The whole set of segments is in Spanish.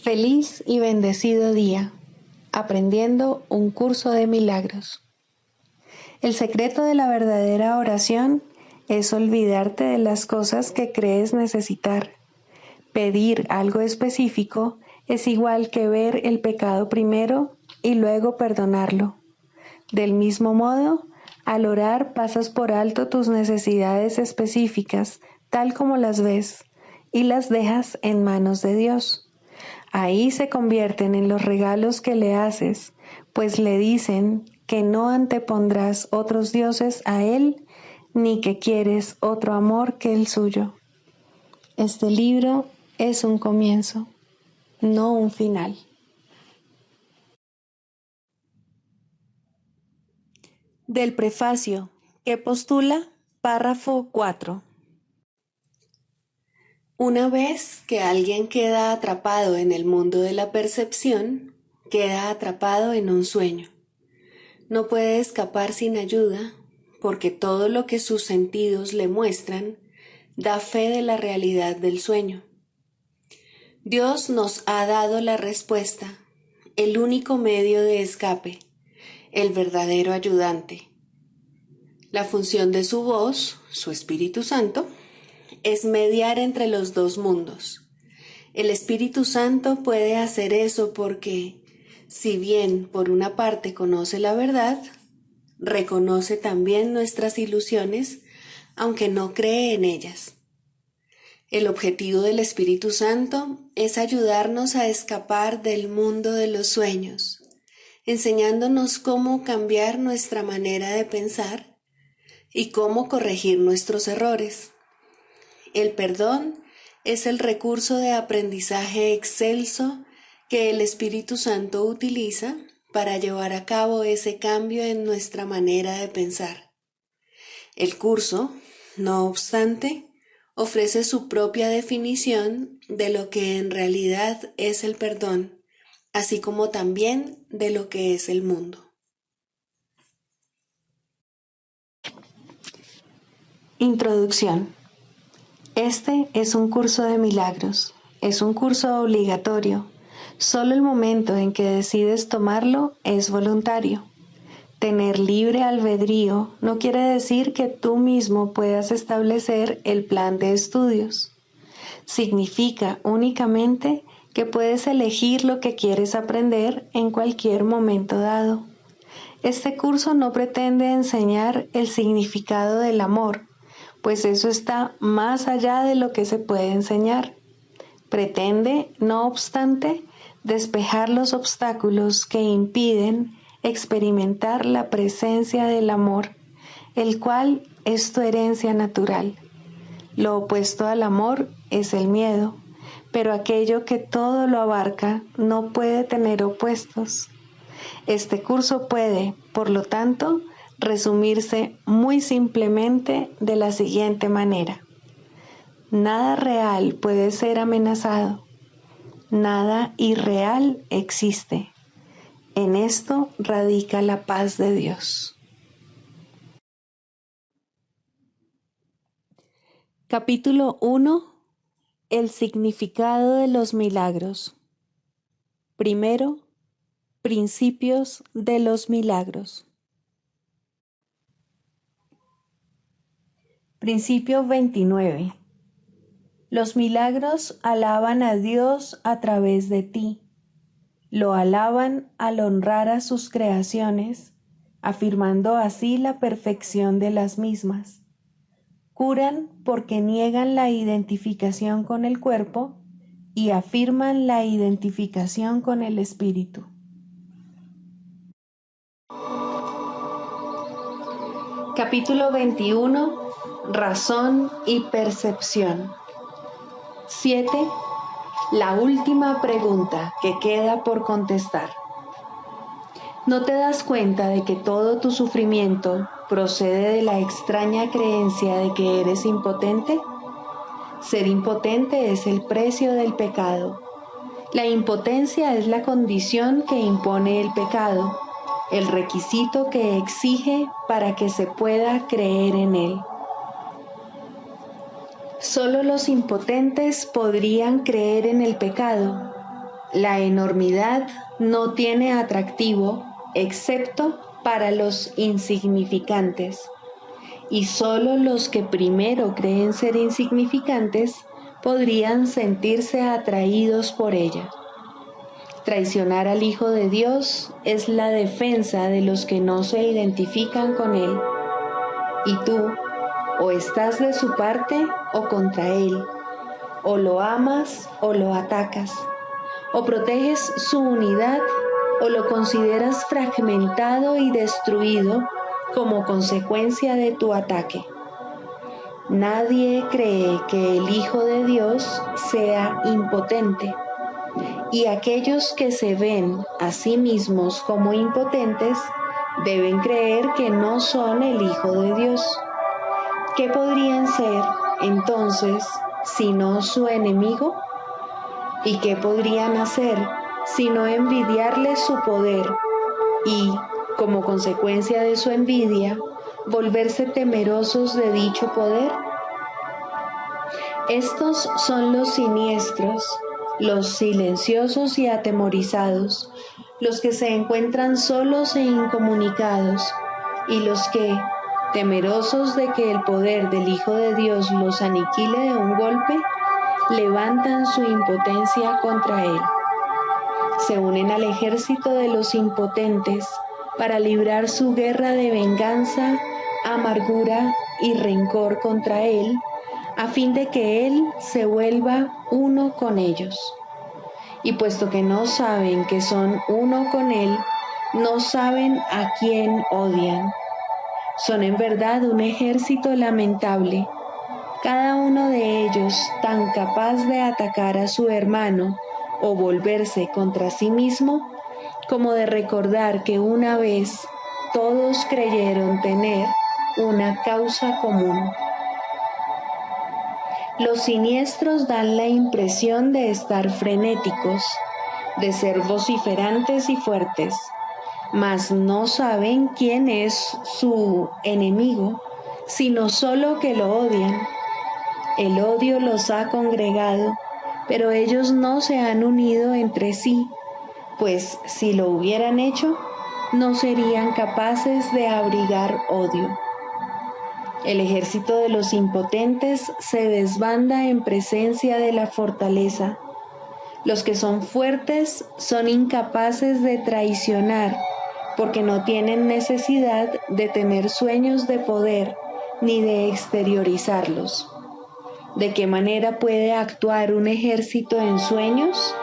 Feliz y bendecido día, aprendiendo un curso de milagros. El secreto de la verdadera oración es olvidarte de las cosas que crees necesitar. Pedir algo específico es igual que ver el pecado primero y luego perdonarlo. Del mismo modo, al orar pasas por alto tus necesidades específicas, tal como las ves, y las dejas en manos de Dios. Ahí se convierten en los regalos que le haces, pues le dicen que no antepondrás otros dioses a Él, ni que quieres otro amor que el suyo. Este libro es un comienzo, no un final. Del prefacio, que postula, párrafo 4. Una vez que alguien queda atrapado en el mundo de la percepción, queda atrapado en un sueño. No puede escapar sin ayuda, porque todo lo que sus sentidos le muestran da fe de la realidad del sueño. Dios nos ha dado la respuesta, el único medio de escape, el verdadero ayudante. La función de su voz, su Espíritu Santo, es mediar entre los dos mundos. El Espíritu Santo puede hacer eso porque, si bien por una parte conoce la verdad, reconoce también nuestras ilusiones, aunque no cree en ellas. El objetivo del Espíritu Santo es ayudarnos a escapar del mundo de los sueños, enseñándonos cómo cambiar nuestra manera de pensar y cómo corregir nuestros errores. El perdón es el recurso de aprendizaje excelso que el Espíritu Santo utiliza para llevar a cabo ese cambio en nuestra manera de pensar. El curso, no obstante, ofrece su propia definición de lo que en realidad es el perdón, así como también de lo que es el mundo. Introducción. Este es un curso de milagros, es un curso obligatorio. Solo el momento en que decides tomarlo es voluntario. Tener libre albedrío no quiere decir que tú mismo puedas establecer el plan de estudios. Significa únicamente que puedes elegir lo que quieres aprender en cualquier momento dado. Este curso no pretende enseñar el significado del amor, pues eso está más allá de lo que se puede enseñar. Pretende, no obstante, despejar los obstáculos que impiden experimentar la presencia del amor, el cual es tu herencia natural. Lo opuesto al amor es el miedo, pero aquello que todo lo abarca no puede tener opuestos. Este curso puede, por lo tanto, resumirse muy simplemente de la siguiente manera. Nada real puede ser amenazado. Nada irreal existe. En esto radica la paz de Dios. Capítulo 1. El significado de los milagros. Primero, principios de los milagros. Principio 29. Los milagros alaban a Dios a través de ti. Lo alaban al honrar a sus creaciones, afirmando así la perfección de las mismas. Curan porque niegan la identificación con el cuerpo y afirman la identificación con el espíritu. Capítulo 21. Razón y percepción. 7. La última pregunta que queda por contestar. ¿No te das cuenta de que todo tu sufrimiento procede de la extraña creencia de que eres impotente? Ser impotente es el precio del pecado. La impotencia es la condición que impone el pecado, el requisito que exige para que se pueda creer en él. Solo los impotentes podrían creer en el pecado. La enormidad no tiene atractivo excepto para los insignificantes, y solo los que primero creen ser insignificantes podrían sentirse atraídos por ella. Traicionar al Hijo de Dios es la defensa de los que no se identifican con Él. Y tú, o estás de su parte o contra Él, o lo amas o lo atacas, o proteges su unidad o lo consideras fragmentado y destruido como consecuencia de tu ataque. Nadie cree que el Hijo de Dios sea impotente, y aquellos que se ven a sí mismos como impotentes deben creer que no son el Hijo de Dios. ¿Qué podrían ser, entonces, sino su enemigo? ¿Y qué podrían hacer sino envidiarle su poder y, como consecuencia de su envidia, volverse temerosos de dicho poder? Estos son los siniestros, los silenciosos y atemorizados, los que se encuentran solos e incomunicados, y los que, temerosos de que el poder del Hijo de Dios los aniquile de un golpe, levantan su impotencia contra Él. Se unen al ejército de los impotentes para librar su guerra de venganza, amargura y rencor contra Él, a fin de que Él se vuelva uno con ellos. Y puesto que no saben que son uno con Él, no saben a quién odian. Son en verdad un ejército lamentable, cada uno de ellos tan capaz de atacar a su hermano o volverse contra sí mismo, como de recordar que una vez todos creyeron tener una causa común. Los siniestros dan la impresión de estar frenéticos, de ser vociferantes y fuertes, mas no saben quién es su enemigo, sino solo que lo odian. El odio los ha congregado, pero ellos no se han unido entre sí, pues si lo hubieran hecho, no serían capaces de abrigar odio. El ejército de los impotentes se desbanda en presencia de la fortaleza. Los que son fuertes son incapaces de traicionar, porque no tienen necesidad de tener sueños de poder ni de exteriorizarlos. ¿De qué manera puede actuar un ejército en sueños?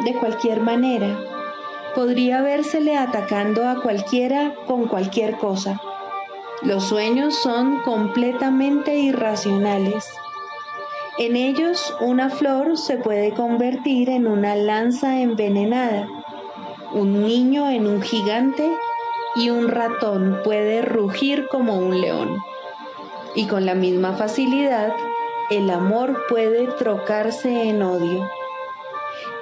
De cualquier manera. Podría vérsele atacando a cualquiera con cualquier cosa. Los sueños son completamente irracionales. En ellos, una flor se puede convertir en una lanza envenenada, un niño en un gigante y un ratón puede rugir como un león. Y con la misma facilidad, el amor puede trocarse en odio.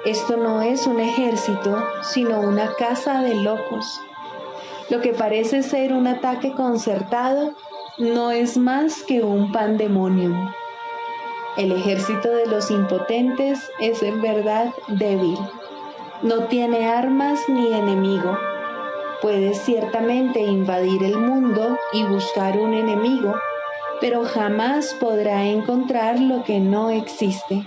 Esto no es un ejército, sino una casa de locos. Lo que parece ser un ataque concertado no es más que un pandemonium. El ejército de los impotentes es en verdad débil. No tiene armas ni enemigo. Puede ciertamente invadir el mundo y buscar un enemigo, pero jamás podrá encontrar lo que no existe.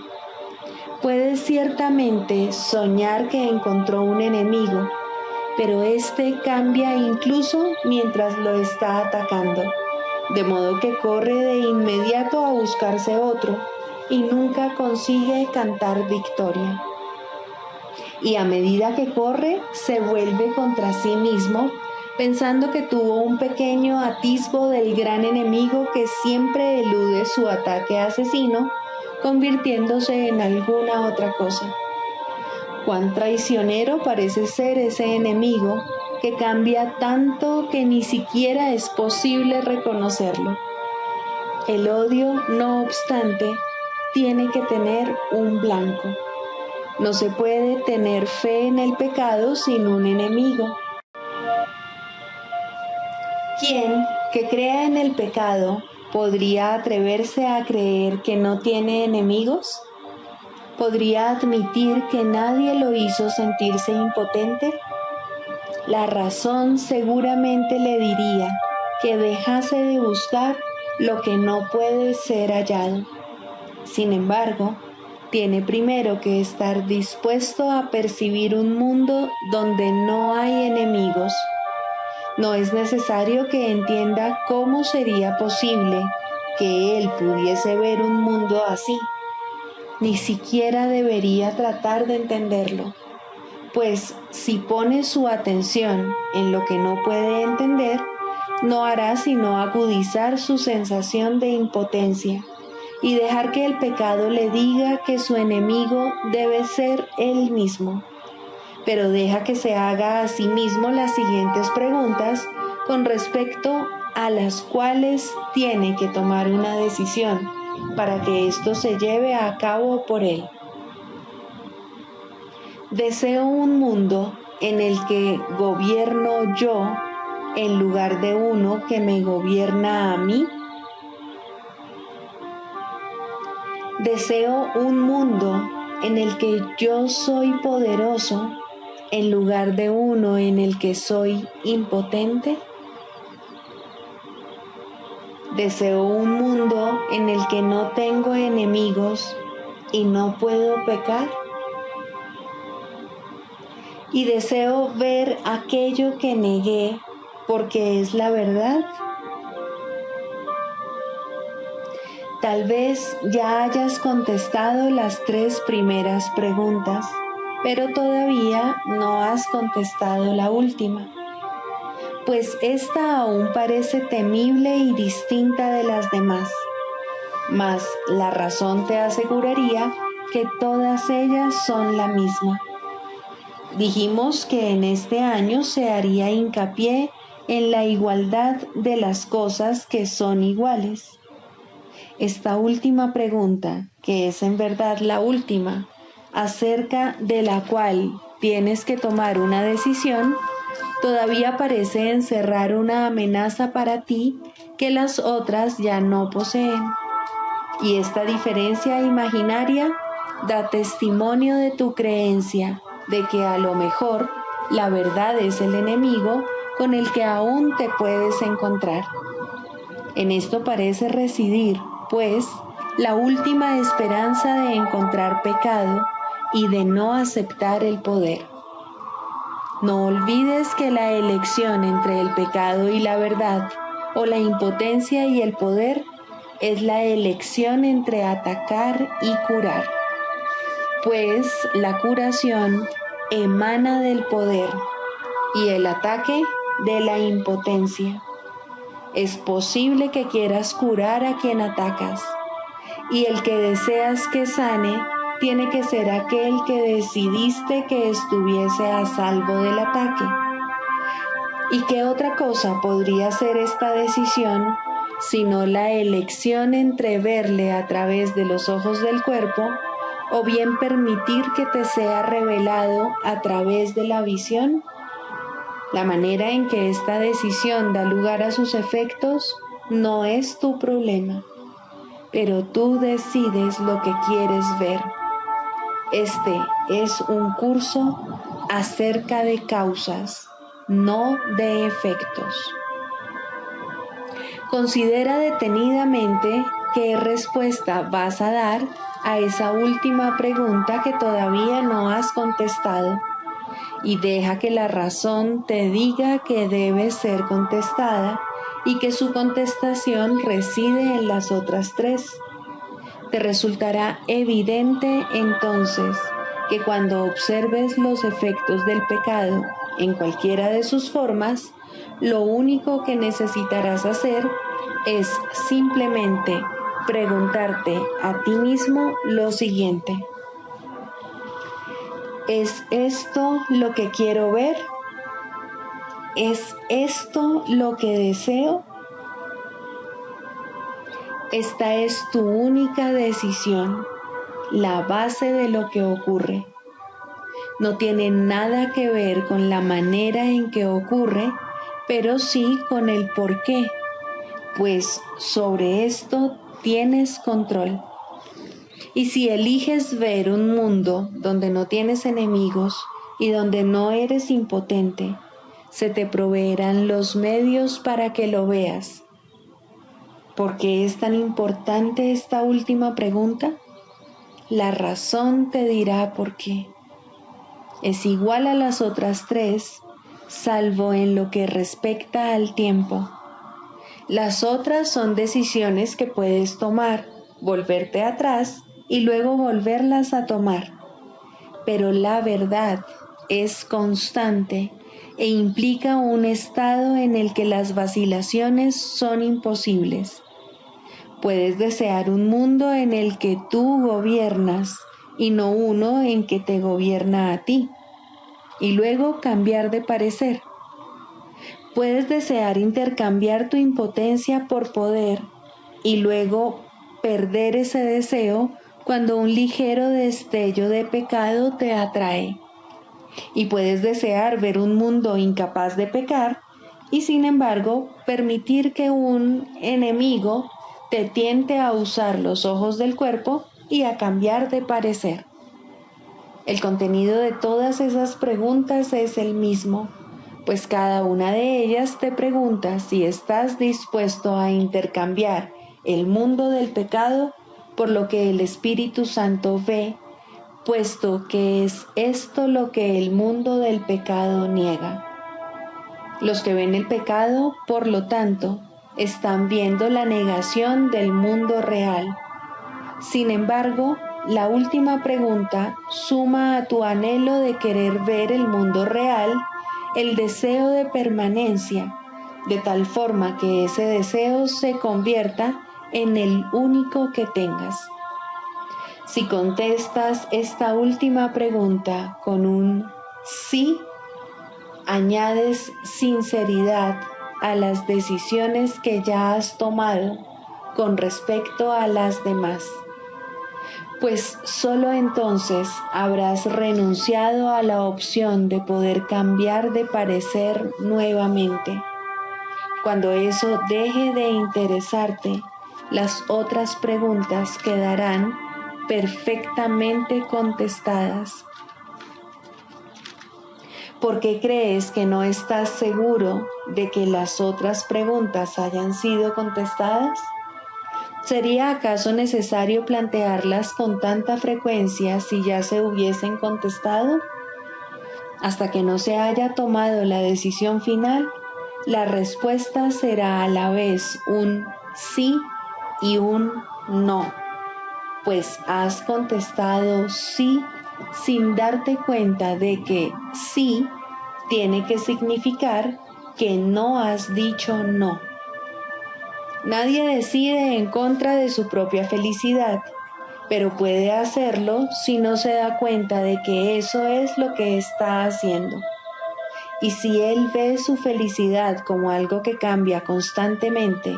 Puede ciertamente soñar que encontró un enemigo, pero éste cambia incluso mientras lo está atacando, de modo que corre de inmediato a buscarse otro y nunca consigue cantar victoria. Y a medida que corre, se vuelve contra sí mismo, pensando que tuvo un pequeño atisbo del gran enemigo que siempre elude su ataque asesino, convirtiéndose en alguna otra cosa. Cuán traicionero parece ser ese enemigo que cambia tanto que ni siquiera es posible reconocerlo. El odio, no obstante, tiene que tener un blanco. No se puede tener fe en el pecado sin un enemigo. ¿Quién que crea en el pecado podría atreverse a creer que no tiene enemigos? ¿Podría admitir que nadie lo hizo sentirse impotente? La razón seguramente le diría que dejase de buscar lo que no puede ser hallado. Sin embargo, tiene primero que estar dispuesto a percibir un mundo donde no hay enemigos. No es necesario que entienda cómo sería posible que él pudiese ver un mundo así. Ni siquiera debería tratar de entenderlo, pues si pone su atención en lo que no puede entender, no hará sino agudizar su sensación de impotencia y dejar que el pecado le diga que su enemigo debe ser él mismo. Pero deja que se haga a sí mismo las siguientes preguntas con respecto a las cuales tiene que tomar una decisión para que esto se lleve a cabo por él. ¿Deseo un mundo en el que gobierno yo en lugar de uno que me gobierna a mí? ¿Deseo un mundo en el que yo soy poderoso en lugar de uno en el que soy impotente? ¿Deseo un mundo en el que no tengo enemigos y no puedo pecar? ¿Y deseo ver aquello que negué porque es la verdad? Tal vez ya hayas contestado las 3 primeras preguntas, pero todavía no has contestado la última, pues esta aún parece temible y distinta de las demás, mas la razón te aseguraría que todas ellas son la misma. Dijimos que en este año se haría hincapié en la igualdad de las cosas que son iguales. Esta última pregunta, que es en verdad la última, acerca de la cual tienes que tomar una decisión, todavía parece encerrar una amenaza para ti que las otras ya no poseen. Y esta diferencia imaginaria da testimonio de tu creencia de que a lo mejor la verdad es el enemigo con el que aún te puedes encontrar. En esto parece residir, pues, la última esperanza de encontrar pecado y de no aceptar el poder. No olvides que la elección entre el pecado y la verdad, o la impotencia y el poder, es la elección entre atacar y curar. Pues la curación emana del poder y el ataque de la impotencia. Es posible que quieras curar a quien atacas, y el que deseas que sane tiene que ser aquel que decidiste que estuviese a salvo del ataque. ¿Y qué otra cosa podría ser esta decisión sino la elección entre verle a través de los ojos del cuerpo o bien permitir que te sea revelado a través de la visión? La manera en que esta decisión da lugar a sus efectos no es tu problema, pero tú decides lo que quieres ver. Este es un curso acerca de causas, no de efectos. Considera detenidamente qué respuesta vas a dar a esa última pregunta que todavía no has contestado. Y deja que la razón te diga que debe ser contestada y que su contestación reside en las otras 3. Te resultará evidente entonces que cuando observes los efectos del pecado en cualquiera de sus formas, lo único que necesitarás hacer es simplemente preguntarte a ti mismo lo siguiente: ¿es esto lo que quiero ver? ¿Es esto lo que deseo? Esta es tu única decisión, la base de lo que ocurre. No tiene nada que ver con la manera en que ocurre, pero sí con el por qué, pues sobre esto tienes control. Y si eliges ver un mundo donde no tienes enemigos y donde no eres impotente, se te proveerán los medios para que lo veas. ¿Por qué es tan importante esta última pregunta? La razón te dirá por qué. Es igual a las otras tres, salvo en lo que respecta al tiempo. Las otras son decisiones que puedes tomar, volverte atrás y luego volverlas a tomar. Pero la verdad es constante e implica un estado en el que las vacilaciones son imposibles. Puedes desear un mundo en el que tú gobiernas y no uno en que te gobierna a ti, y luego cambiar de parecer. Puedes desear intercambiar tu impotencia por poder y luego perder ese deseo cuando un ligero destello de pecado te atrae. Y puedes desear ver un mundo incapaz de pecar y sin embargo permitir que un enemigo te tiente a usar los ojos del cuerpo y a cambiar de parecer. El contenido de todas esas preguntas es el mismo, pues cada una de ellas te pregunta si estás dispuesto a intercambiar el mundo del pecado por lo que el Espíritu Santo ve, puesto que es esto lo que el mundo del pecado niega. Los que ven el pecado, por lo tanto, están viendo la negación del mundo real. Sin embargo, la última pregunta suma a tu anhelo de querer ver el mundo real el deseo de permanencia, de tal forma que ese deseo se convierta en el único que tengas. Si contestas esta última pregunta con un sí, añades sinceridad a las decisiones que ya has tomado con respecto a las demás, pues solo entonces habrás renunciado a la opción de poder cambiar de parecer nuevamente. Cuando eso deje de interesarte, las otras preguntas quedarán perfectamente contestadas. ¿Por qué crees que no estás seguro de que las otras preguntas hayan sido contestadas? ¿Sería acaso necesario plantearlas con tanta frecuencia si ya se hubiesen contestado? Hasta que no se haya tomado la decisión final, la respuesta será a la vez un sí y un no, pues has contestado sí sin darte cuenta de que sí tiene que significar que no has dicho no. Nadie decide en contra de su propia felicidad, pero puede hacerlo si no se da cuenta de que eso es lo que está haciendo. Y si él ve su felicidad como algo que cambia constantemente,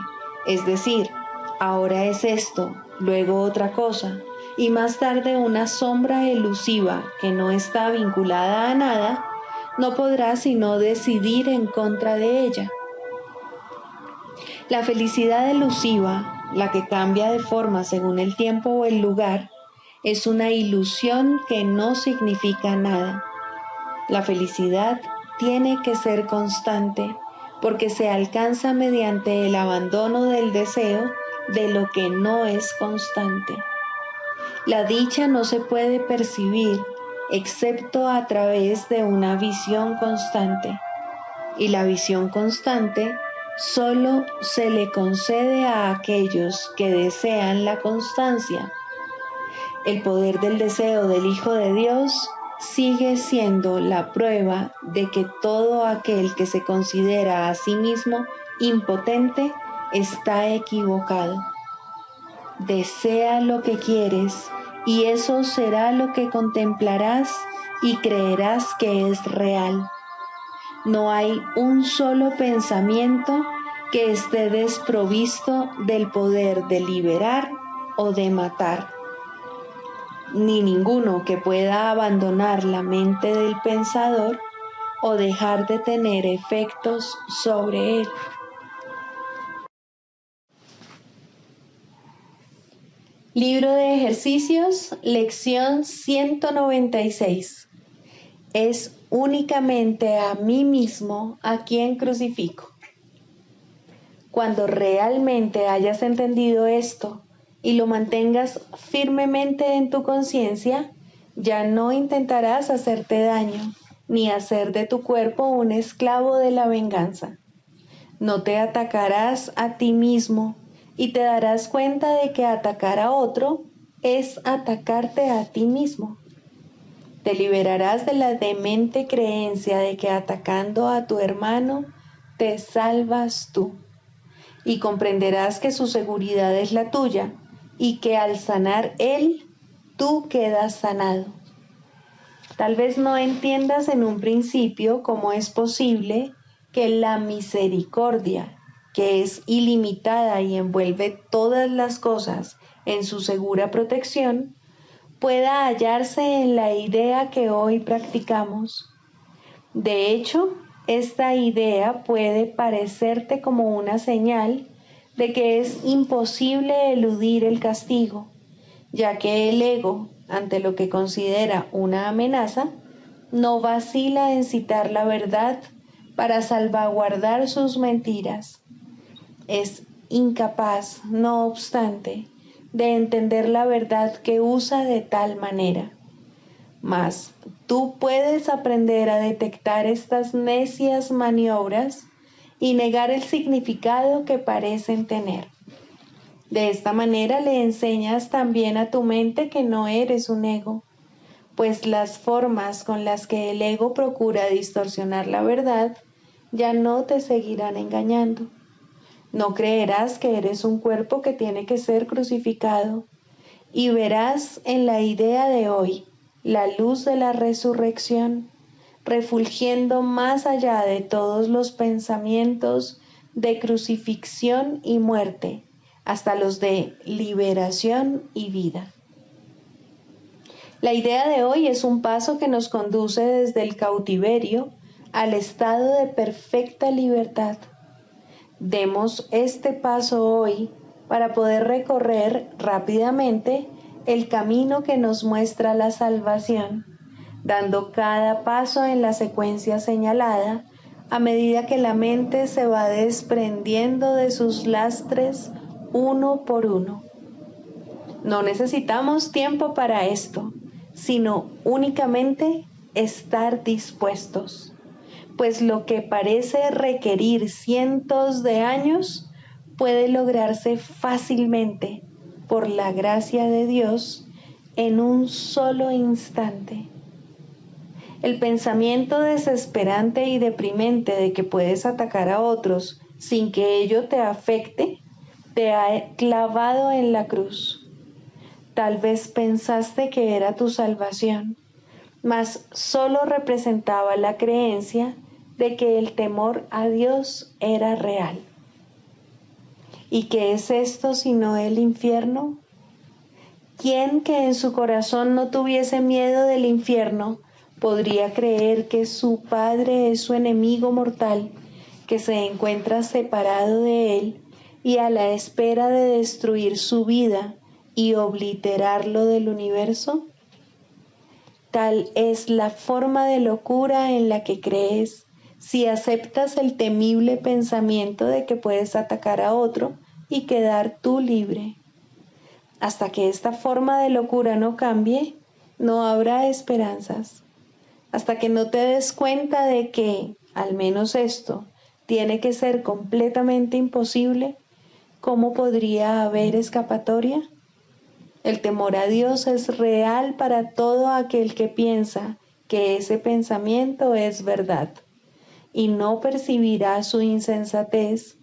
es decir, ahora es esto, luego otra cosa, y más tarde una sombra elusiva que no está vinculada a nada, no podrá sino decidir en contra de ella. La felicidad elusiva, la que cambia de forma según el tiempo o el lugar, es una ilusión que no significa nada. La felicidad tiene que ser constante porque se alcanza mediante el abandono del deseo de lo que no es constante. La dicha no se puede percibir excepto a través de una visión constante, y la visión constante solo se le concede a aquellos que desean la constancia. El poder del deseo del Hijo de Dios sigue siendo la prueba de que todo aquel que se considera a sí mismo impotente está equivocado. Desea lo que quieres y eso será lo que contemplarás y creerás que es real. No hay un solo pensamiento que esté desprovisto del poder de liberar o de matar, ni ninguno que pueda abandonar la mente del pensador o dejar de tener efectos sobre él. Libro de ejercicios, lección 196. Es únicamente a mí mismo a quien crucifico. Cuando realmente hayas entendido esto y lo mantengas firmemente en tu conciencia, ya no intentarás hacerte daño, ni hacer de tu cuerpo un esclavo de la venganza. No te atacarás a ti mismo y te darás cuenta de que atacar a otro es atacarte a ti mismo. Te liberarás de la demente creencia de que atacando a tu hermano te salvas tú, y comprenderás que su seguridad es la tuya y que al sanar él, tú quedas sanado. Tal vez no entiendas en un principio cómo es posible que la misericordia, que es ilimitada y envuelve todas las cosas en su segura protección, pueda hallarse en la idea que hoy practicamos. De hecho, esta idea puede parecerte como una señal de que es imposible eludir el castigo, ya que el ego, ante lo que considera una amenaza, no vacila en citar la verdad para salvaguardar sus mentiras. Es incapaz, no obstante, de entender la verdad que usa de tal manera. Mas tú puedes aprender a detectar estas necias maniobras y negar el significado que parecen tener. De esta manera le enseñas también a tu mente que no eres un ego, pues las formas con las que el ego procura distorsionar la verdad ya no te seguirán engañando. No creerás que eres un cuerpo que tiene que ser crucificado, y verás en la idea de hoy la luz de la resurrección, refulgiendo más allá de todos los pensamientos de crucifixión y muerte, hasta los de liberación y vida. La idea de hoy es un paso que nos conduce desde el cautiverio al estado de perfecta libertad. Demos este paso hoy para poder recorrer rápidamente el camino que nos muestra la salvación, dando cada paso en la secuencia señalada a medida que la mente se va desprendiendo de sus lastres uno por uno. No necesitamos tiempo para esto, sino únicamente estar dispuestos, pues lo que parece requerir cientos de años puede lograrse fácilmente por la gracia de Dios en un solo instante. El pensamiento desesperante y deprimente de que puedes atacar a otros sin que ello te afecte, te ha clavado en la cruz. Tal vez pensaste que era tu salvación, mas solo representaba la creencia de que el temor a Dios era real. ¿Y qué es esto sino el infierno? ¿Quién que en su corazón no tuviese miedo del infierno podría creer que su Padre es su enemigo mortal, que se encuentra separado de él y a la espera de destruir su vida y obliterarlo del universo? Tal es la forma de locura en la que crees si aceptas el temible pensamiento de que puedes atacar a otro y quedar tú libre. Hasta que esta forma de locura no cambie, no habrá esperanzas. Hasta que no te des cuenta de que, al menos esto, tiene que ser completamente imposible, ¿cómo podría haber escapatoria? El temor a Dios es real para todo aquel que piensa que ese pensamiento es verdad, y no percibirá su insensatez,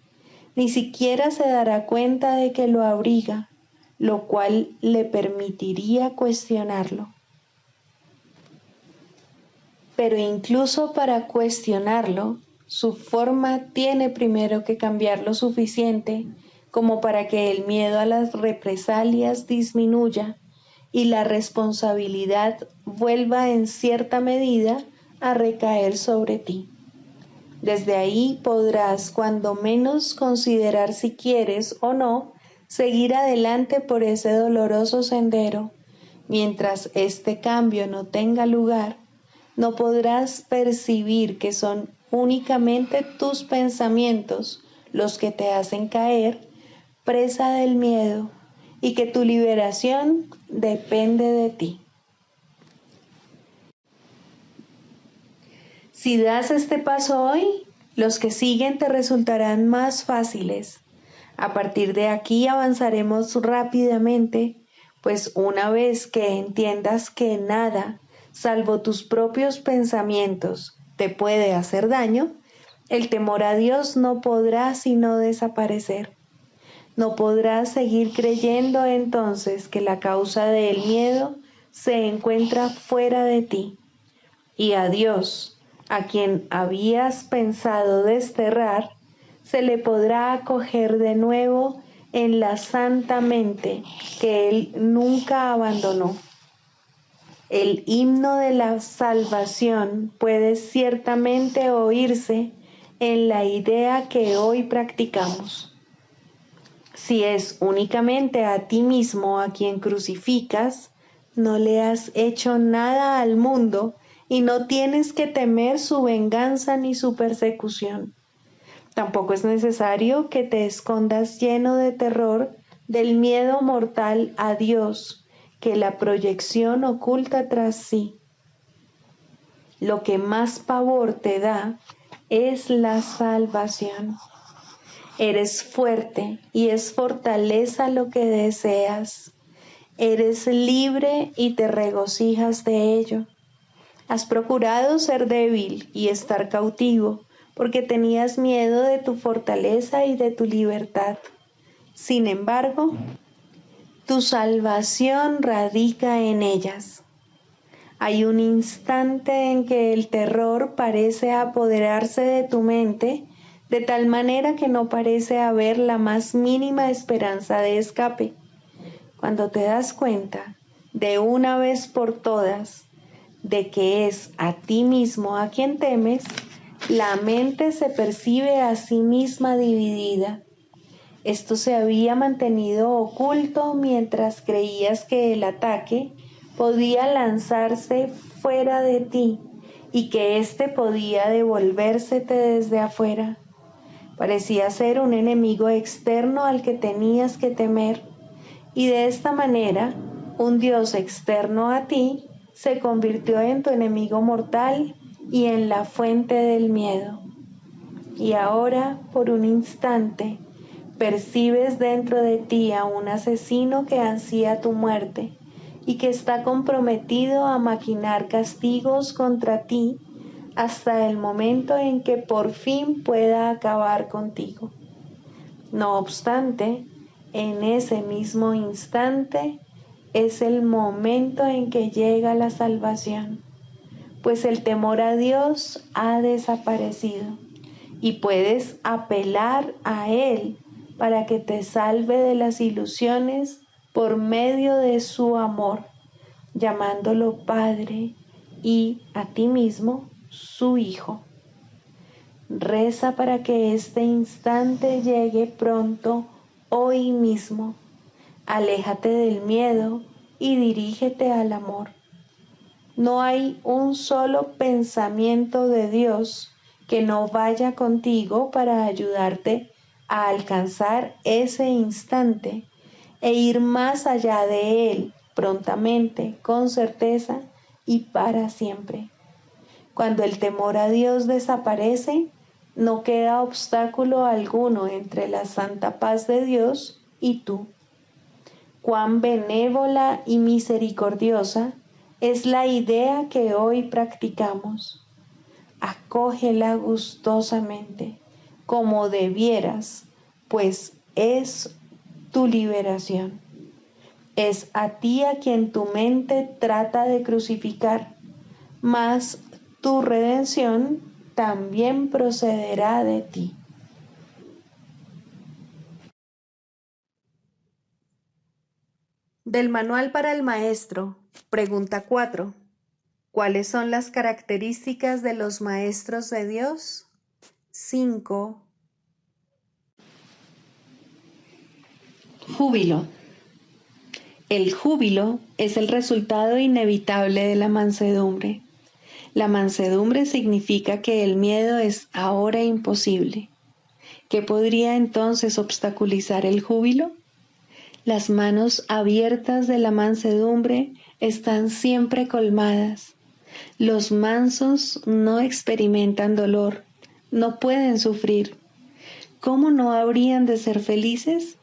ni siquiera se dará cuenta de que lo abriga, lo cual le permitiría cuestionarlo. Pero incluso para cuestionarlo, su forma tiene primero que cambiar lo suficiente como para que el miedo a las represalias disminuya y la responsabilidad vuelva en cierta medida a recaer sobre ti. Desde ahí podrás, cuando menos, considerar si quieres o no seguir adelante por ese doloroso sendero. Mientras este cambio no tenga lugar, no podrás percibir que son únicamente tus pensamientos los que te hacen caer presa del miedo y que tu liberación depende de ti. Si das este paso hoy, los que siguen te resultarán más fáciles. A partir de aquí avanzaremos rápidamente, pues una vez que entiendas que nada, salvo tus propios pensamientos, te puede hacer daño, el temor a Dios no podrá sino desaparecer. No podrás seguir creyendo entonces que la causa del miedo se encuentra fuera de ti. Y a Dios, a quien habías pensado desterrar, se le podrá acoger de nuevo en la santa mente que Él nunca abandonó. El himno de la salvación puede ciertamente oírse en la idea que hoy practicamos. Si es únicamente a ti mismo a quien crucificas, no le has hecho nada al mundo y no tienes que temer su venganza ni su persecución. Tampoco es necesario que te escondas lleno de terror del miedo mortal a Dios que la proyección oculta tras sí. Lo que más pavor te da es la salvación. Eres fuerte y es fortaleza lo que deseas. Eres libre y te regocijas de ello. Has procurado ser débil y estar cautivo, porque tenías miedo de tu fortaleza y de tu libertad. Sin embargo, tu salvación radica en ellas. Hay un instante en que el terror parece apoderarse de tu mente, de tal manera que no parece haber la más mínima esperanza de escape. Cuando te das cuenta, de una vez por todas, de que es a ti mismo a quien temes, la mente se percibe a sí misma dividida. Esto se había mantenido oculto mientras creías que el ataque podía lanzarse fuera de ti y que éste podía devolvérsete desde afuera. Parecía ser un enemigo externo al que tenías que temer, y de esta manera un Dios externo a ti se convirtió en tu enemigo mortal y en la fuente del miedo. Y ahora, por un instante, percibes dentro de ti a un asesino que ansía tu muerte y que está comprometido a maquinar castigos contra ti hasta el momento en que por fin pueda acabar contigo. No obstante, en ese mismo instante es el momento en que llega la salvación, pues el temor a Dios ha desaparecido y puedes apelar a Él para que te salve de las ilusiones por medio de su amor, llamándolo Padre y a ti mismo su Hijo. Reza para que este instante llegue pronto, hoy mismo. Aléjate del miedo y dirígete al amor. No hay un solo pensamiento de Dios que no vaya contigo para ayudarte a alcanzar ese instante e ir más allá de él prontamente, con certeza y para siempre. Cuando el temor a Dios desaparece, no queda obstáculo alguno entre la santa paz de Dios y tú. Cuán benévola y misericordiosa es la idea que hoy practicamos. Acógela gustosamente, como debieras, pues es tu liberación. Es a ti a quien tu mente trata de crucificar, mas tu redención también procederá de ti. Del Manual para el Maestro, pregunta 4. ¿Cuáles son las características de los maestros de Dios? 5. Júbilo. El júbilo es el resultado inevitable de la mansedumbre. La mansedumbre significa que el miedo es ahora imposible. ¿Qué podría entonces obstaculizar el júbilo? Las manos abiertas de la mansedumbre están siempre colmadas. Los mansos no experimentan dolor, no pueden sufrir. ¿Cómo no habrían de ser felices?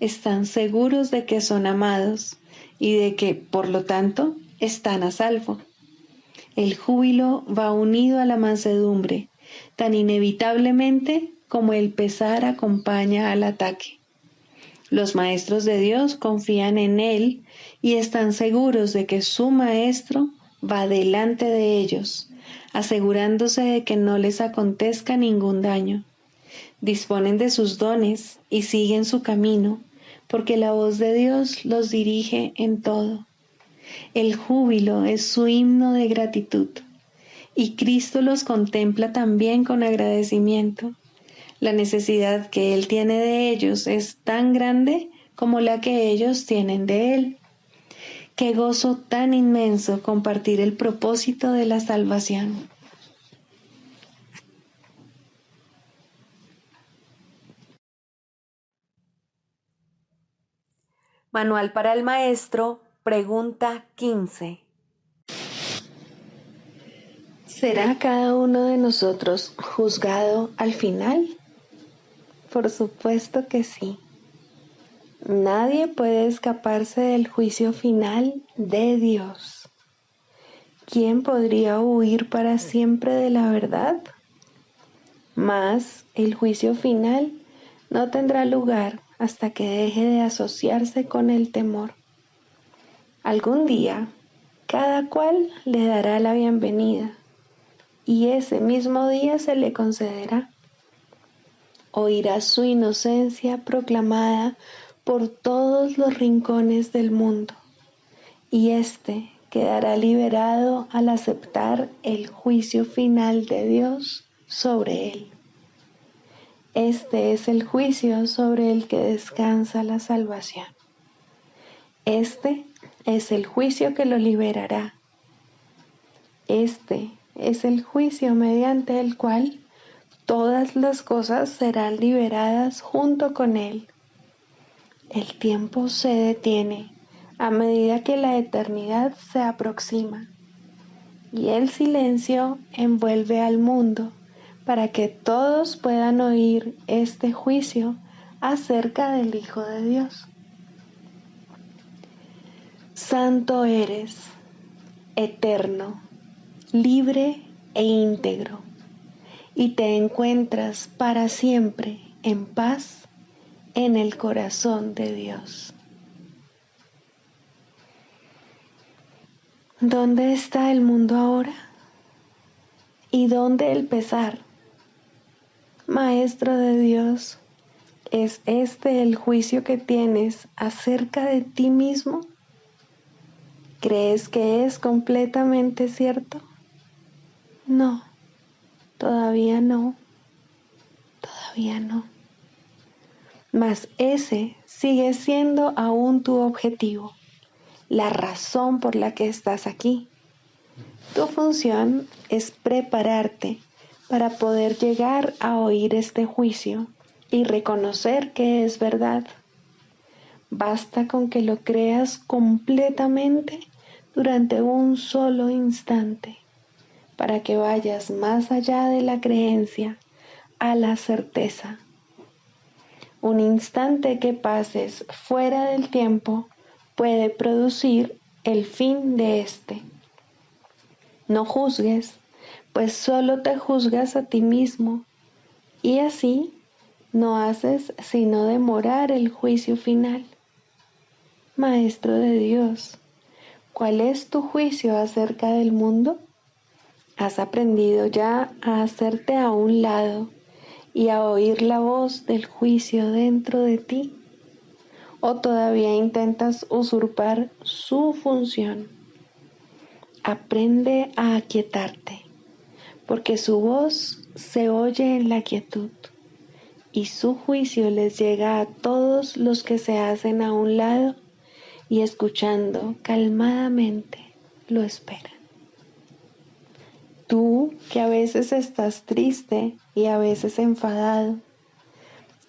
Están seguros de que son amados y de que, por lo tanto, están a salvo. El júbilo va unido a la mansedumbre, tan inevitablemente como el pesar acompaña al ataque. Los maestros de Dios confían en Él y están seguros de que su Maestro va delante de ellos, asegurándose de que no les acontezca ningún daño. Disponen de sus dones y siguen su camino, porque la voz de Dios los dirige en todo. El júbilo es su himno de gratitud, y Cristo los contempla también con agradecimiento. La necesidad que Él tiene de ellos es tan grande como la que ellos tienen de Él. Qué gozo tan inmenso compartir el propósito de la salvación. Manual para el maestro, pregunta 15. ¿Será cada uno de nosotros juzgado al final? Por supuesto que sí. Nadie puede escaparse del juicio final de Dios. ¿Quién podría huir para siempre de la verdad? Mas el juicio final no tendrá lugar hasta que deje de asociarse con el temor. Algún día, cada cual le dará la bienvenida, y ese mismo día se le concederá. Oirá su inocencia proclamada por todos los rincones del mundo, y éste quedará liberado al aceptar el juicio final de Dios sobre él. Este es el juicio sobre el que descansa la salvación. Este es el juicio que lo liberará. Este es el juicio mediante el cual todas las cosas serán liberadas junto con él. El tiempo se detiene a medida que la eternidad se aproxima, y el silencio envuelve al mundo para que todos puedan oír este juicio acerca del Hijo de Dios. Santo eres, eterno, libre e íntegro, y te encuentras para siempre en paz en el corazón de Dios. ¿Dónde está el mundo ahora? ¿Y dónde el pesar? Maestro de Dios, ¿es este el juicio que tienes acerca de ti mismo? ¿Crees que es completamente cierto? No, todavía no, todavía no. Mas ese sigue siendo aún tu objetivo, la razón por la que estás aquí. Tu función es prepararte para poder llegar a oír este juicio y reconocer que es verdad. Basta con que lo creas completamente durante un solo instante para que vayas más allá de la creencia a la certeza. Un instante que pases fuera del tiempo puede producir el fin de este. No juzgues, pues solo te juzgas a ti mismo, y así no haces sino demorar el juicio final. Maestro de Dios, ¿cuál es tu juicio acerca del mundo? ¿Has aprendido ya a hacerte a un lado y a oír la voz del juicio dentro de ti? ¿O todavía intentas usurpar su función? Aprende a aquietarte, porque su voz se oye en la quietud, y su juicio les llega a todos los que se hacen a un lado y escuchando calmadamente lo esperan. Tú que a veces estás triste y a veces enfadado,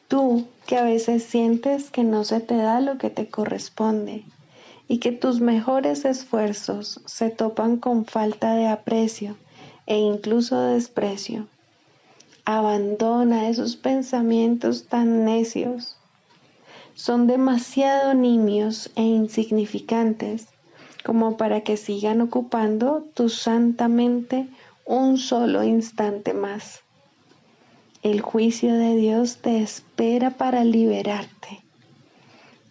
tú que a veces sientes que no se te da lo que te corresponde y que tus mejores esfuerzos se topan con falta de aprecio e incluso desprecio. Abandona esos pensamientos tan necios. Son demasiado nimios e insignificantes como para que sigan ocupando tu santa mente un solo instante más. El juicio de Dios te espera para liberarte.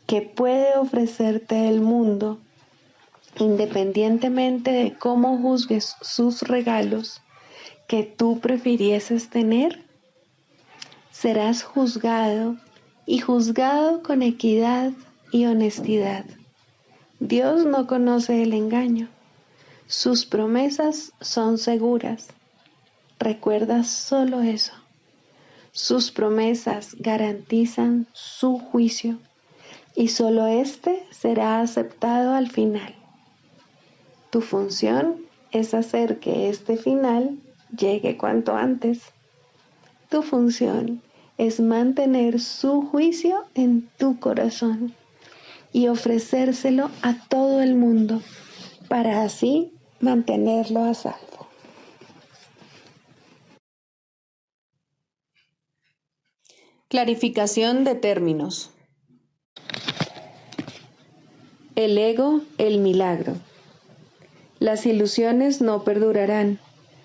¿Qué puede ofrecerte el mundo, independientemente de cómo juzgues sus regalos, que tú prefirieses tener? Serás juzgado y juzgado con equidad y honestidad. Dios no conoce el engaño. Sus promesas son seguras. Recuerda solo eso. Sus promesas garantizan su juicio y solo éste será aceptado al final. Tu función es hacer que este final llegue cuanto antes. Tu función es mantener su juicio en tu corazón y ofrecérselo a todo el mundo para así mantenerlo a salvo. Clarificación de términos. El ego, el milagro. Las ilusiones no perdurarán.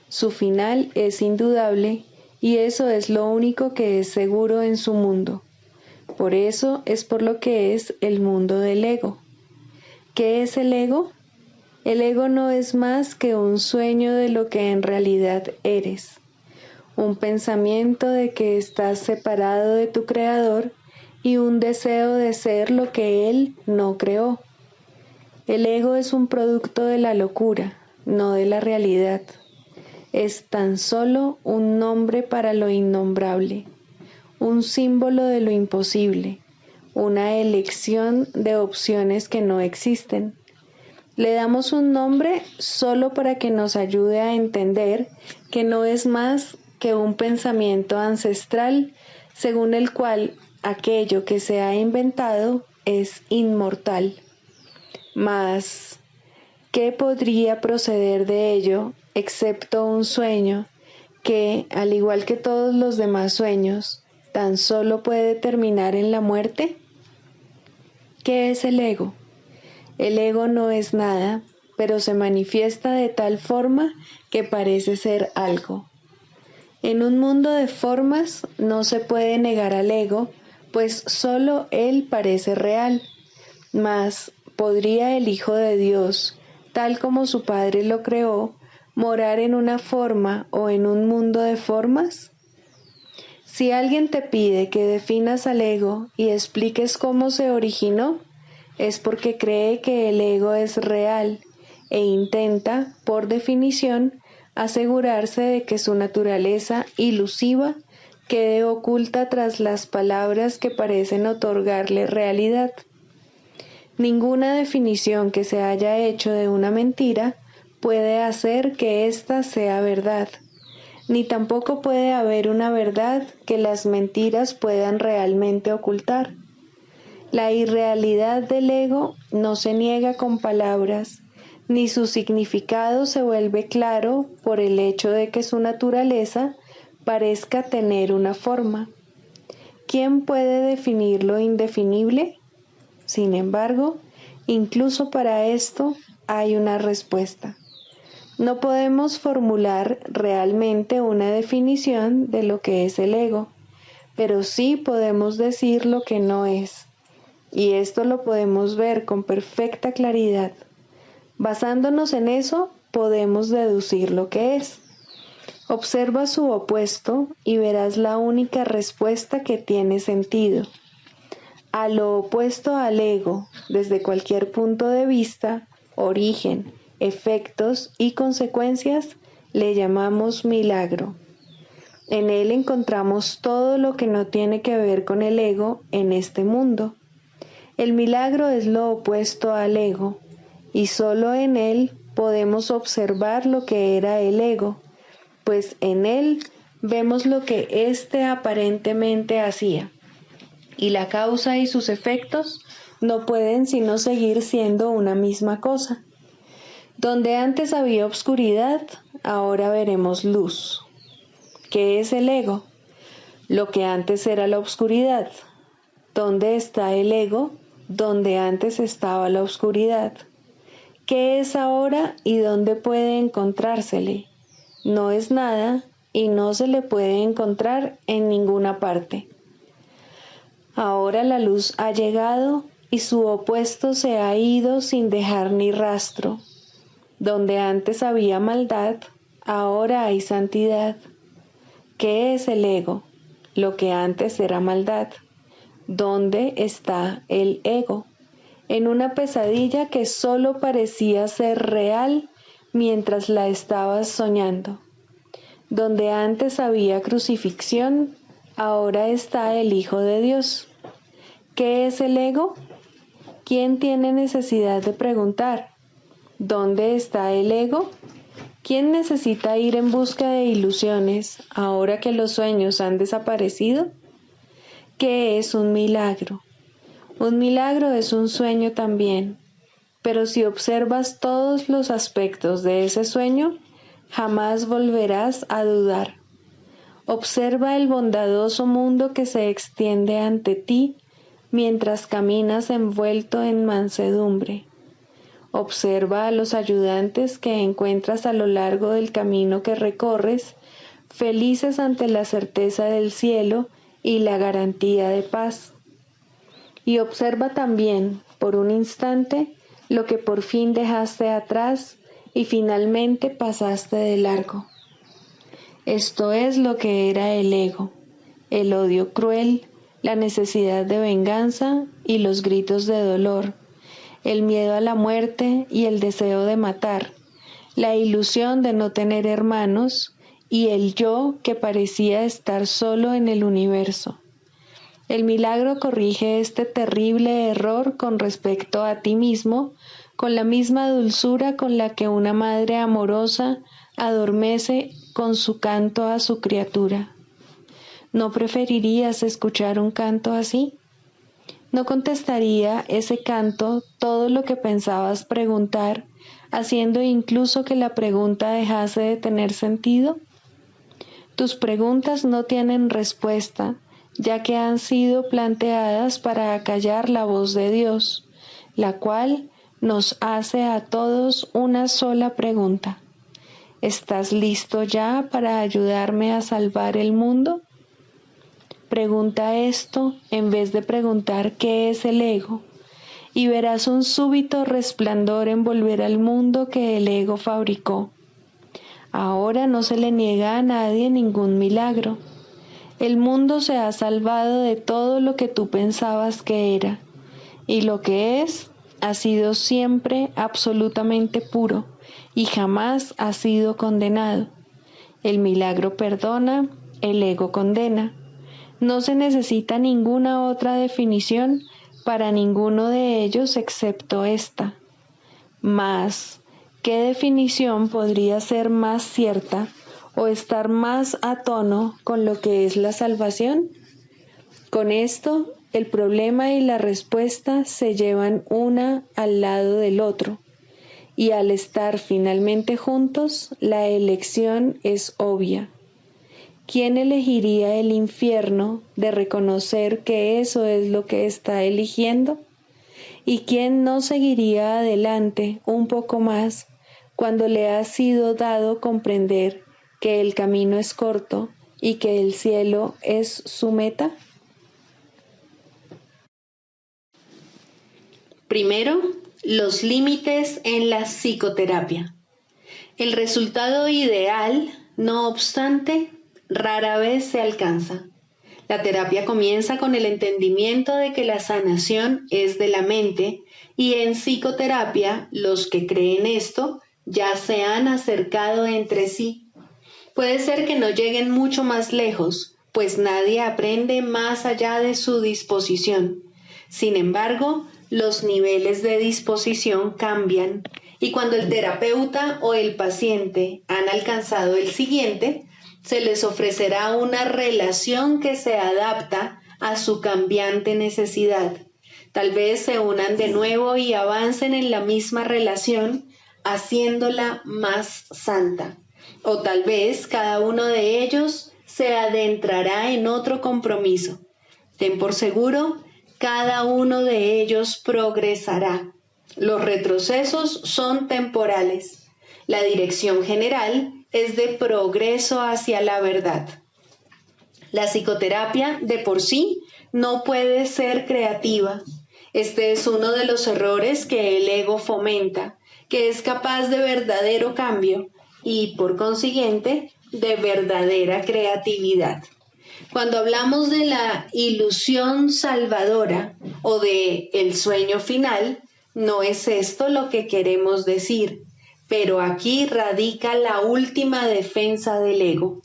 Su final es indudable y eso es lo único que es seguro en su mundo. Por eso es por lo que es el mundo del ego. ¿Qué es el ego? El ego no es más que un sueño de lo que en realidad eres. Un pensamiento de que estás separado de tu creador y un deseo de ser lo que él no creó. El ego es un producto de la locura, no de la realidad. Es tan solo un nombre para lo innombrable, un símbolo de lo imposible, una elección de opciones que no existen. Le damos un nombre solo para que nos ayude a entender que no es más que un pensamiento ancestral según el cual aquello que se ha inventado es inmortal. Mas, ¿qué podría proceder de ello excepto un sueño que, al igual que todos los demás sueños, tan solo puede terminar en la muerte? ¿Qué es el ego? El ego no es nada, pero se manifiesta de tal forma que parece ser algo. En un mundo de formas no se puede negar al ego, pues solo él parece real. Mas, ¿podría el Hijo de Dios, tal como su Padre lo creó, morar en una forma o en un mundo de formas? Si alguien te pide que definas al ego y expliques cómo se originó, es porque cree que el ego es real e intenta, por definición, asegurarse de que su naturaleza ilusiva quede oculta tras las palabras que parecen otorgarle realidad. Ninguna definición que se haya hecho de una mentira puede hacer que ésta sea verdad, ni tampoco puede haber una verdad que las mentiras puedan realmente ocultar. La irrealidad del ego no se niega con palabras, ni su significado se vuelve claro por el hecho de que su naturaleza parezca tener una forma. ¿Quién puede definir lo indefinible? Sin embargo, incluso para esto hay una respuesta. No podemos formular realmente una definición de lo que es el ego, pero sí podemos decir lo que no es. Y esto lo podemos ver con perfecta claridad. Basándonos en eso, podemos deducir lo que es. Observa su opuesto y verás la única respuesta que tiene sentido. A lo opuesto al ego, desde cualquier punto de vista, origen, efectos y consecuencias, le llamamos milagro. En él encontramos todo lo que no tiene que ver con el ego en este mundo. El milagro es lo opuesto al ego, y solo en él podemos observar lo que era el ego, pues en él vemos lo que éste aparentemente hacía, y la causa y sus efectos no pueden sino seguir siendo una misma cosa. Donde antes había obscuridad, ahora veremos luz. ¿Qué es el ego? Lo que antes era la obscuridad. ¿Dónde está el ego? Donde antes estaba la oscuridad. ¿Qué es ahora y dónde puede encontrársele? No es nada y no se le puede encontrar en ninguna parte. Ahora la luz ha llegado y su opuesto se ha ido sin dejar ni rastro. Donde antes había maldad, ahora hay santidad. ¿Qué es el ego? Lo que antes era maldad. ¿Dónde está el ego? En una pesadilla que solo parecía ser real mientras la estabas soñando. Donde antes había crucifixión, ahora está el Hijo de Dios. ¿Qué es el ego? ¿Quién tiene necesidad de preguntar? ¿Dónde está el ego? ¿Quién necesita ir en busca de ilusiones ahora que los sueños han desaparecido? ¿Qué es un milagro? Un milagro es un sueño también, pero si observas todos los aspectos de ese sueño, jamás volverás a dudar. Observa el bondadoso mundo que se extiende ante ti mientras caminas envuelto en mansedumbre. Observa a los ayudantes que encuentras a lo largo del camino que recorres, felices ante la certeza del cielo y la garantía de paz. Y observa también, por un instante, lo que por fin dejaste atrás y finalmente pasaste de largo. Esto es lo que era el ego, el odio cruel, la necesidad de venganza y los gritos de dolor, el miedo a la muerte y el deseo de matar, la ilusión de no tener hermanos y el yo que parecía estar solo en el universo. El milagro corrige este terrible error con respecto a ti mismo, con la misma dulzura con la que una madre amorosa adormece con su canto a su criatura. ¿No preferirías escuchar un canto así? ¿No contestaría ese canto todo lo que pensabas preguntar, haciendo incluso que la pregunta dejase de tener sentido? Tus preguntas no tienen respuesta, ya que han sido planteadas para acallar la voz de Dios, la cual nos hace a todos una sola pregunta. ¿Estás listo ya para ayudarme a salvar el mundo? Pregunta esto en vez de preguntar qué es el ego, y verás un súbito resplandor envolver al mundo que el ego fabricó. Ahora no se le niega a nadie ningún milagro. El mundo se ha salvado de todo lo que tú pensabas que era, y lo que es ha sido siempre absolutamente puro y jamás ha sido condenado. El milagro perdona, el ego condena. No se necesita ninguna otra definición para ninguno de ellos excepto esta. Mas, ¿qué definición podría ser más cierta o estar más a tono con lo que es la salvación? Con esto, el problema y la respuesta se llevan una al lado del otro, y al estar finalmente juntos, la elección es obvia. ¿Quién elegiría el infierno de reconocer que eso es lo que está eligiendo? ¿Y quién no seguiría adelante un poco más cuando le ha sido dado comprender que el camino es corto y que el cielo es su meta? Primero, los límites en la psicoterapia. El resultado ideal, no obstante, rara vez se alcanza. La terapia comienza con el entendimiento de que la sanación es de la mente y en psicoterapia los que creen esto ya se han acercado entre sí. Puede ser que no lleguen mucho más lejos, pues nadie aprende más allá de su disposición. Sin embargo, los niveles de disposición cambian y cuando el terapeuta o el paciente han alcanzado el siguiente, se les ofrecerá una relación que se adapta a su cambiante necesidad. Tal vez se unan de nuevo y avancen en la misma relación, haciéndola más santa. O tal vez cada uno de ellos se adentrará en otro compromiso. Ten por seguro, cada uno de ellos progresará. Los retrocesos son temporales. La dirección general es de progreso hacia la verdad. La psicoterapia de por sí no puede ser creativa. Este es uno de los errores que el ego fomenta, que es capaz de verdadero cambio y, por consiguiente, de verdadera creatividad. Cuando hablamos de la ilusión salvadora o de el sueño final, no es esto lo que queremos decir, pero aquí radica la última defensa del ego.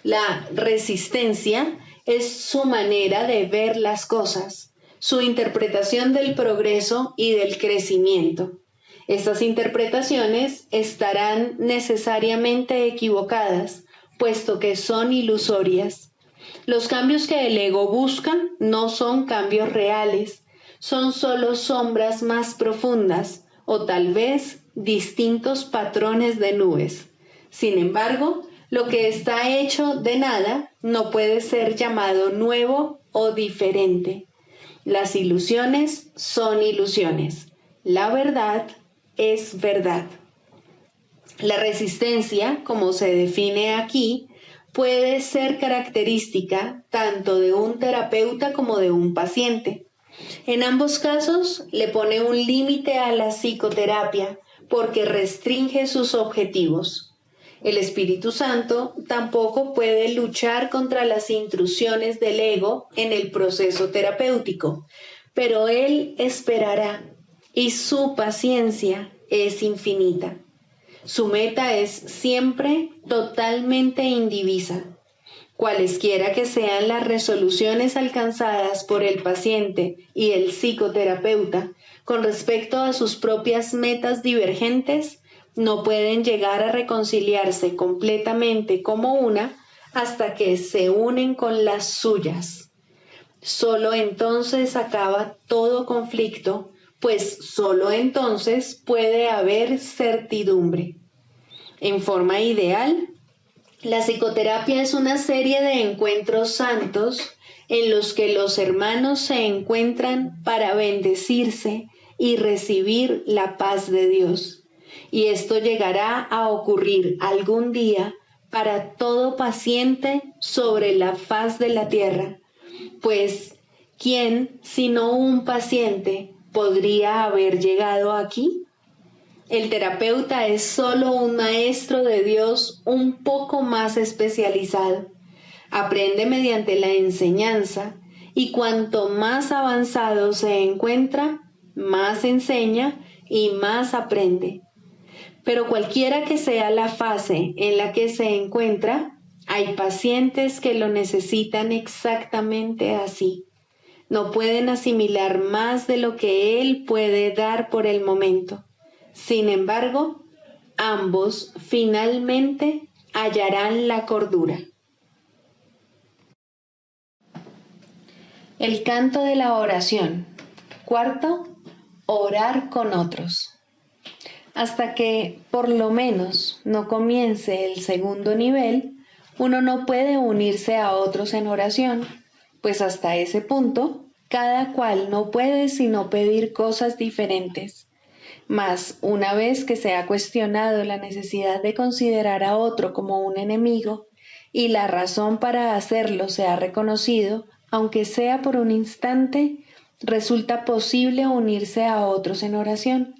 La resistencia es su manera de ver las cosas, su interpretación del progreso y del crecimiento. Estas interpretaciones estarán necesariamente equivocadas, puesto que son ilusorias. Los cambios que el ego busca no son cambios reales, son solo sombras más profundas o tal vez distintos patrones de nubes. Sin embargo, lo que está hecho de nada no puede ser llamado nuevo o diferente. Las ilusiones son ilusiones. La verdad es verdad. La resistencia, como se define aquí, puede ser característica tanto de un terapeuta como de un paciente. En ambos casos, le pone un límite a la psicoterapia porque restringe sus objetivos. El Espíritu Santo tampoco puede luchar contra las intrusiones del ego en el proceso terapéutico, pero Él esperará y su paciencia es infinita. Su meta es siempre totalmente indivisa. Cualesquiera que sean las resoluciones alcanzadas por el paciente y el psicoterapeuta con respecto a sus propias metas divergentes, no pueden llegar a reconciliarse completamente como una hasta que se unen con las suyas. Solo entonces acaba todo conflicto, pues solo entonces puede haber certidumbre. En forma ideal, la psicoterapia es una serie de encuentros santos en los que los hermanos se encuentran para bendecirse y recibir la paz de Dios. Y esto llegará a ocurrir algún día para todo paciente sobre la faz de la tierra, pues ¿quién, sino un paciente, podría haber llegado aquí? El terapeuta es solo un maestro de Dios un poco más especializado. Aprende mediante la enseñanza y cuanto más avanzado se encuentra, más enseña y más aprende. Pero cualquiera que sea la fase en la que se encuentra, hay pacientes que lo necesitan exactamente así. No pueden asimilar más de lo que él puede dar por el momento. Sin embargo, ambos finalmente hallarán la cordura. El canto de la oración. Cuarto, orar con otros. Hasta que, por lo menos, no comience el segundo nivel, uno no puede unirse a otros en oración, pues hasta ese punto, cada cual no puede sino pedir cosas diferentes. Mas, una vez que se ha cuestionado la necesidad de considerar a otro como un enemigo, y la razón para hacerlo se ha reconocido, aunque sea por un instante, resulta posible unirse a otros en oración.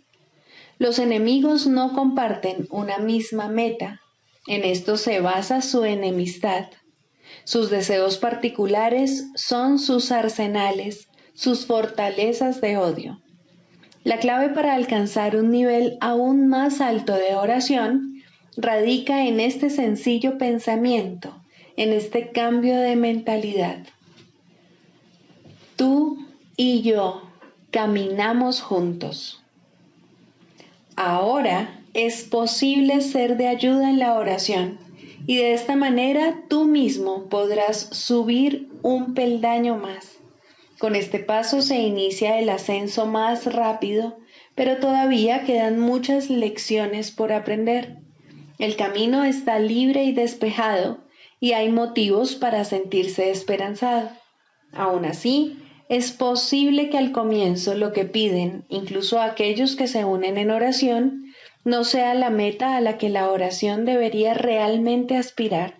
Los enemigos no comparten una misma meta. En esto se basa su enemistad. Sus deseos particulares son sus arsenales, sus fortalezas de odio. La clave para alcanzar un nivel aún más alto de oración radica en este sencillo pensamiento, en este cambio de mentalidad. Tú y yo caminamos juntos. Ahora es posible ser de ayuda en la oración y de esta manera tú mismo podrás subir un peldaño más. Con este paso se inicia el ascenso más rápido, pero todavía quedan muchas lecciones por aprender. El camino está libre y despejado y hay motivos para sentirse esperanzado. Aún así, es posible que al comienzo lo que piden, incluso aquellos que se unen en oración, no sea la meta a la que la oración debería realmente aspirar.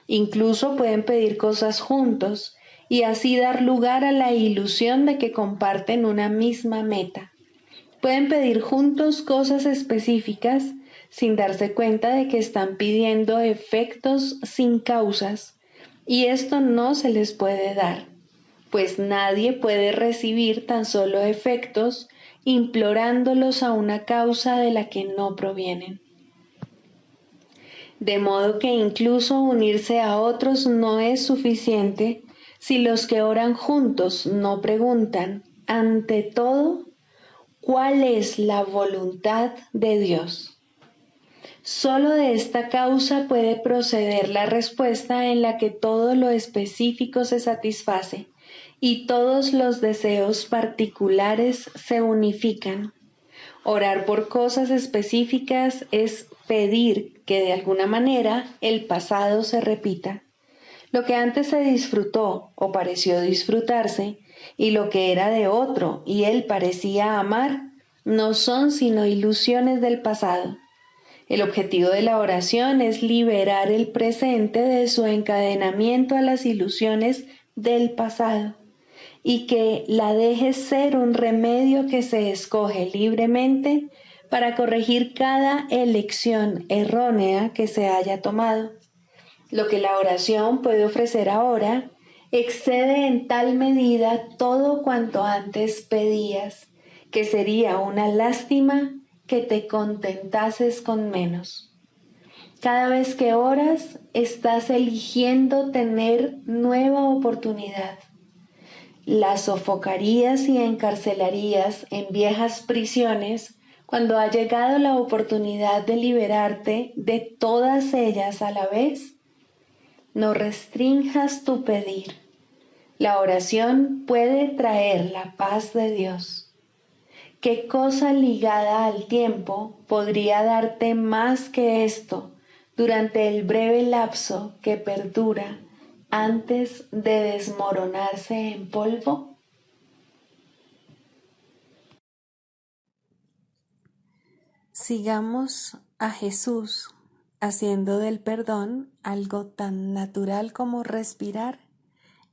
Incluso pueden pedir cosas juntos y así dar lugar a la ilusión de que comparten una misma meta. Pueden pedir juntos cosas específicas sin darse cuenta de que están pidiendo efectos sin causas, y esto no se les puede dar, pues nadie puede recibir tan solo efectos implorándolos a una causa de la que no provienen. De modo que incluso unirse a otros no es suficiente si los que oran juntos no preguntan, ante todo, ¿cuál es la voluntad de Dios? Solo de esta causa puede proceder la respuesta en la que todo lo específico se satisface y todos los deseos particulares se unifican. Orar por cosas específicas es pedir que de alguna manera el pasado se repita. Lo que antes se disfrutó o pareció disfrutarse, y lo que era de otro y él parecía amar, no son sino ilusiones del pasado. El objetivo de la oración es liberar el presente de su encadenamiento a las ilusiones del pasado y que la deje ser un remedio que se escoge libremente para corregir cada elección errónea que se haya tomado. Lo que la oración puede ofrecer ahora excede en tal medida todo cuanto antes pedías, que sería una lástima que te contentases con menos. Cada vez que oras, estás eligiendo tener nueva oportunidad. La sofocarías y encarcelarías en viejas prisiones cuando ha llegado la oportunidad de liberarte de todas ellas a la vez. No restrinjas tu pedir. La oración puede traer la paz de Dios. ¿Qué cosa ligada al tiempo podría darte más que esto durante el breve lapso que perdura antes de desmoronarse en polvo? Sigamos a Jesús haciendo del perdón algo tan natural como respirar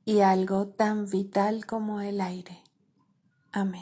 y algo tan vital como el aire. Amén.